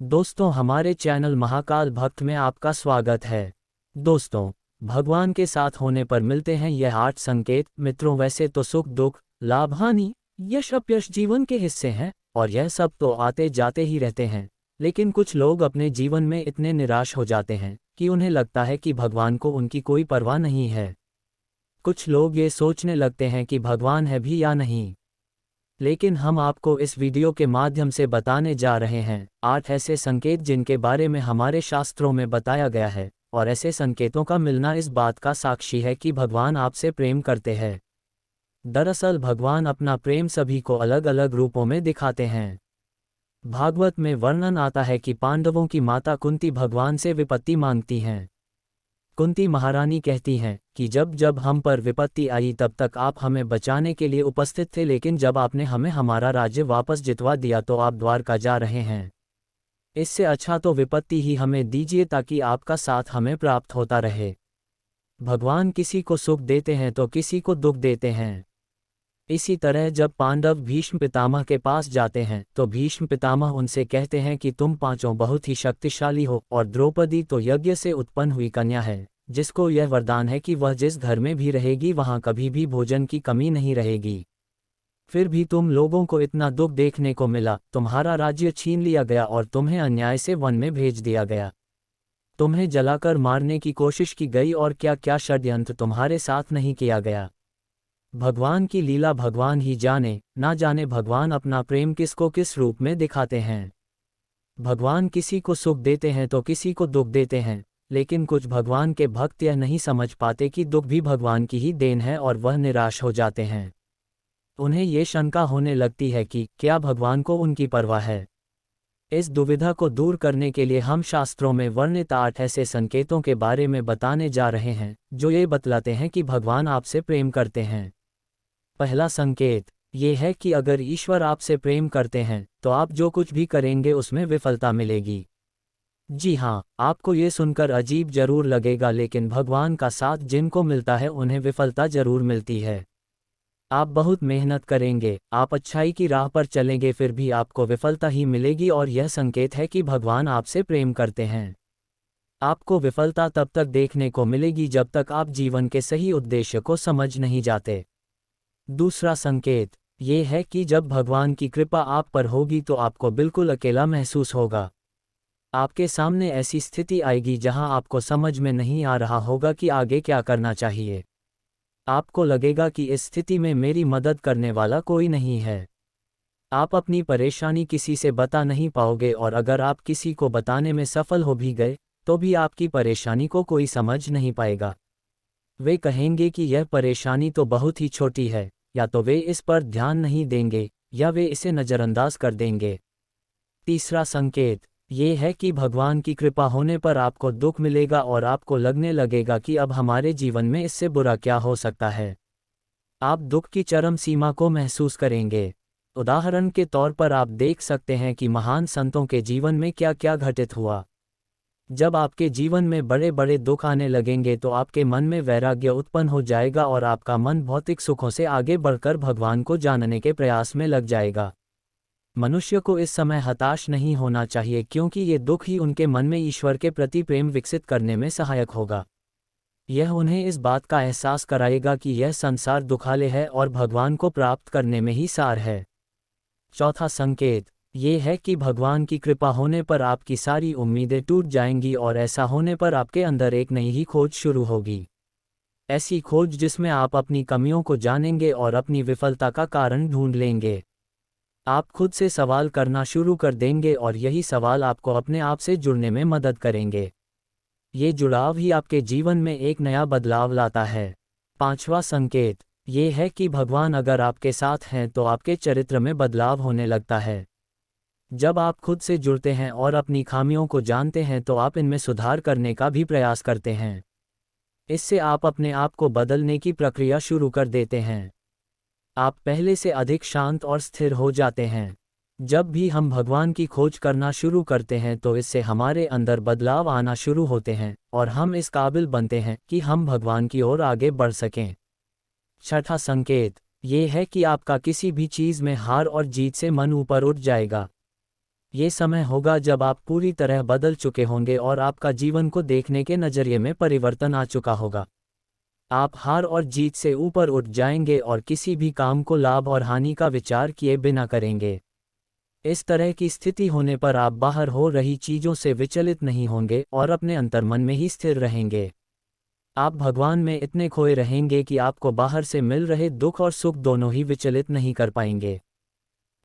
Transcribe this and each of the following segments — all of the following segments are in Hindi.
दोस्तों, हमारे चैनल महाकाल भक्त में आपका स्वागत है। दोस्तों, भगवान के साथ होने पर मिलते हैं यह 8 संकेत। मित्रों, वैसे तो सुख दुख, लाभ हानि, यश अपयश जीवन के हिस्से हैं और यह सब तो आते जाते ही रहते हैं। लेकिन कुछ लोग अपने जीवन में इतने निराश हो जाते हैं कि उन्हें लगता है कि भगवान को उनकी कोई परवाह नहीं है। कुछ लोग ये सोचने लगते हैं कि भगवान है भी या नहीं। लेकिन हम आपको इस वीडियो के माध्यम से बताने जा रहे हैं 8 ऐसे संकेत जिनके बारे में हमारे शास्त्रों में बताया गया है, और ऐसे संकेतों का मिलना इस बात का साक्षी है कि भगवान आपसे प्रेम करते हैं। दरअसल भगवान अपना प्रेम सभी को अलग अलग रूपों में दिखाते हैं। भागवत में वर्णन आता है कि पांडवों की माता कुंती भगवान से विपत्ति मांगती हैं। कुंती महारानी कहती हैं कि जब जब हम पर विपत्ति आई तब तक आप हमें बचाने के लिए उपस्थित थे, लेकिन जब आपने हमें हमारा राज्य वापस जितवा दिया तो आप द्वारका जा रहे हैं। इससे अच्छा तो विपत्ति ही हमें दीजिए ताकि आपका साथ हमें प्राप्त होता रहे। भगवान किसी को सुख देते हैं तो किसी को दुख देते हैं। इसी तरह जब पांडव भीष्म पितामह के पास जाते हैं तो भीष्म पितामह उनसे कहते हैं कि तुम पांचों बहुत ही शक्तिशाली हो, और द्रौपदी तो यज्ञ से उत्पन्न हुई कन्या है, जिसको यह वरदान है कि वह जिस घर में भी रहेगी वहां कभी भी भोजन की कमी नहीं रहेगी। फिर भी तुम लोगों को इतना दुख देखने को मिला, तुम्हारा राज्य छीन लिया गया और तुम्हें अन्याय से वन में भेज दिया गया। तुम्हें जलाकर मारने की कोशिश की गई और क्या क्या षड्यंत्र तुम्हारे साथ नहीं किया गया। भगवान की लीला भगवान ही जाने, ना जाने भगवान अपना प्रेम किसको किस रूप में दिखाते हैं। भगवान किसी को सुख देते हैं तो किसी को दुख देते हैं, लेकिन कुछ भगवान के भक्त यह नहीं समझ पाते कि दुख भी भगवान की ही देन है और वह निराश हो जाते हैं। उन्हें ये शंका होने लगती है कि क्या भगवान को उनकी परवाह है। इस दुविधा को दूर करने के लिए हम शास्त्रों में वर्णित 8 ऐसे संकेतों के बारे में बताने जा रहे हैं जो ये बतलाते हैं कि भगवान आपसे प्रेम करते हैं। पहला संकेत ये है कि अगर ईश्वर आपसे प्रेम करते हैं तो आप जो कुछ भी करेंगे उसमें विफलता मिलेगी। जी हाँ, आपको ये सुनकर अजीब जरूर लगेगा, लेकिन भगवान का साथ जिनको मिलता है उन्हें विफलता जरूर मिलती है। आप बहुत मेहनत करेंगे, आप अच्छाई की राह पर चलेंगे, फिर भी आपको विफलता ही मिलेगी, और यह संकेत है कि भगवान आपसे प्रेम करते हैं। आपको विफलता तब तक देखने को मिलेगी जब तक आप जीवन के सही उद्देश्य को समझ नहीं जाते। दूसरा संकेत ये है कि जब भगवान की कृपा आप पर होगी तो आपको बिल्कुल अकेला महसूस होगा। आपके सामने ऐसी स्थिति आएगी जहां आपको समझ में नहीं आ रहा होगा कि आगे क्या करना चाहिए। आपको लगेगा कि इस स्थिति में मेरी मदद करने वाला कोई नहीं है। आप अपनी परेशानी किसी से बता नहीं पाओगे, और अगर आप किसी को बताने में सफल हो भी गए तो भी आपकी परेशानी को कोई समझ नहीं पाएगा। वे कहेंगे कि यह परेशानी तो बहुत ही छोटी है, या तो वे इस पर ध्यान नहीं देंगे या वे इसे नज़रअंदाज कर देंगे। तीसरा संकेत ये है कि भगवान की कृपा होने पर आपको दुख मिलेगा और आपको लगने लगेगा कि अब हमारे जीवन में इससे बुरा क्या हो सकता है। आप दुख की चरम सीमा को महसूस करेंगे। उदाहरण के तौर पर आप देख सकते हैं कि महान संतों के जीवन में क्या क्या घटित हुआ। जब आपके जीवन में बड़े बड़े दुख आने लगेंगे तो आपके मन में वैराग्य उत्पन्न हो जाएगा और आपका मन भौतिक सुखों से आगे बढ़कर भगवान को जानने के प्रयास में लग जाएगा। मनुष्य को इस समय हताश नहीं होना चाहिए, क्योंकि ये दुख ही उनके मन में ईश्वर के प्रति प्रेम विकसित करने में सहायक होगा। यह उन्हें इस बात का एहसास कराएगा कि यह संसार दुखालय है और भगवान को प्राप्त करने में ही सार है। चौथा संकेत ये है कि भगवान की कृपा होने पर आपकी सारी उम्मीदें टूट जाएंगी, और ऐसा होने पर आपके अंदर एक नई ही खोज शुरू होगी। ऐसी खोज जिसमें आप अपनी कमियों को जानेंगे और अपनी विफलता का कारण ढूंढ लेंगे। आप खुद से सवाल करना शुरू कर देंगे और यही सवाल आपको अपने आप से जुड़ने में मदद करेंगे। ये जुड़ाव ही आपके जीवन में एक नया बदलाव लाता है। पांचवा संकेत ये है कि भगवान अगर आपके साथ हैं तो आपके चरित्र में बदलाव होने लगता है। जब आप खुद से जुड़ते हैं और अपनी खामियों को जानते हैं तो आप इनमें सुधार करने का भी प्रयास करते हैं। इससे आप अपने आप को बदलने की प्रक्रिया शुरू कर देते हैं। आप पहले से अधिक शांत और स्थिर हो जाते हैं। जब भी हम भगवान की खोज करना शुरू करते हैं तो इससे हमारे अंदर बदलाव आना शुरू होते हैं और हम इस काबिल बनते हैं कि हम भगवान की ओर आगे बढ़ सकें। छठा संकेत ये है कि आपका किसी भी चीज़ में हार और जीत से मन ऊपर उठ जाएगा। ये समय होगा जब आप पूरी तरह बदल चुके होंगे और आपका जीवन को देखने के नज़रिए में परिवर्तन आ चुका होगा। आप हार और जीत से ऊपर उठ जाएंगे और किसी भी काम को लाभ और हानि का विचार किए बिना करेंगे। इस तरह की स्थिति होने पर आप बाहर हो रही चीज़ों से विचलित नहीं होंगे और अपने अंतर्मन में ही स्थिर रहेंगे। आप भगवान में इतने खोए रहेंगे कि आपको बाहर से मिल रहे दुख और सुख दोनों ही विचलित नहीं कर पाएंगे।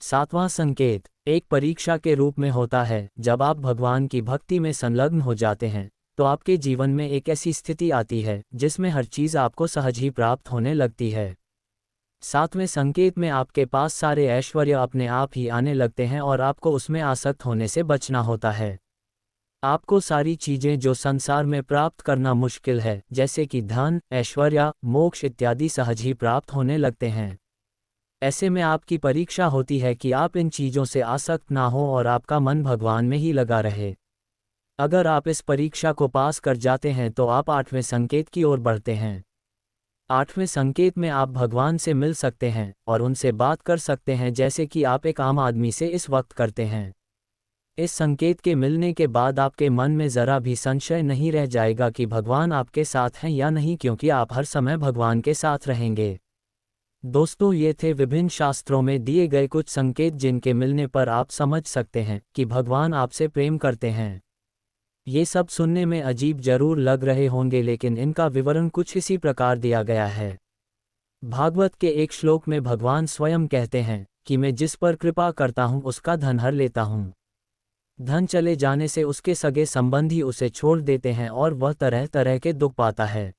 सातवां संकेत एक परीक्षा के रूप में होता है। जब आप भगवान की भक्ति में संलग्न हो जाते हैं तो आपके जीवन में एक ऐसी स्थिति आती है जिसमें हर चीज़ आपको सहज ही प्राप्त होने लगती है। सातवें संकेत में आपके पास सारे ऐश्वर्य अपने आप ही आने लगते हैं और आपको उसमें आसक्त होने से बचना होता है। आपको सारी चीज़ें जो संसार में प्राप्त करना मुश्किल है, जैसे कि धन, ऐश्वर्य, मोक्ष इत्यादि सहज ही प्राप्त होने लगते हैं। ऐसे में आपकी परीक्षा होती है कि आप इन चीज़ों से आसक्त ना हो और आपका मन भगवान में ही लगा रहे। अगर आप इस परीक्षा को पास कर जाते हैं तो आप आठवें संकेत की ओर बढ़ते हैं। आठवें संकेत में आप भगवान से मिल सकते हैं और उनसे बात कर सकते हैं जैसे कि आप एक आम आदमी से इस वक्त करते हैं। इस संकेत के मिलने के बाद आपके मन में ज़रा भी संशय नहीं रह जाएगा कि भगवान आपके साथ हैं या नहीं, क्योंकि आप हर समय भगवान के साथ रहेंगे। दोस्तों, ये थे विभिन्न शास्त्रों में दिए गए कुछ संकेत जिनके मिलने पर आप समझ सकते हैं कि भगवान आपसे प्रेम करते हैं। ये सब सुनने में अजीब जरूर लग रहे होंगे, लेकिन इनका विवरण कुछ इसी प्रकार दिया गया है। भागवत के एक श्लोक में भगवान स्वयं कहते हैं कि मैं जिस पर कृपा करता हूँ उसका धन हर लेता हूँ। धन चले जाने से उसके सगे संबंधी उसे छोड़ देते हैं और वह तरह तरह के दुख पाता है।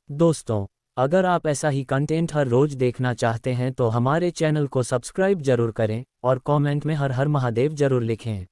दोस्तों, अगर आप ऐसा ही कंटेंट हर रोज देखना चाहते हैं तो हमारे चैनल को सब्सक्राइब जरूर करें और कमेंट में हर हर महादेव जरूर लिखें।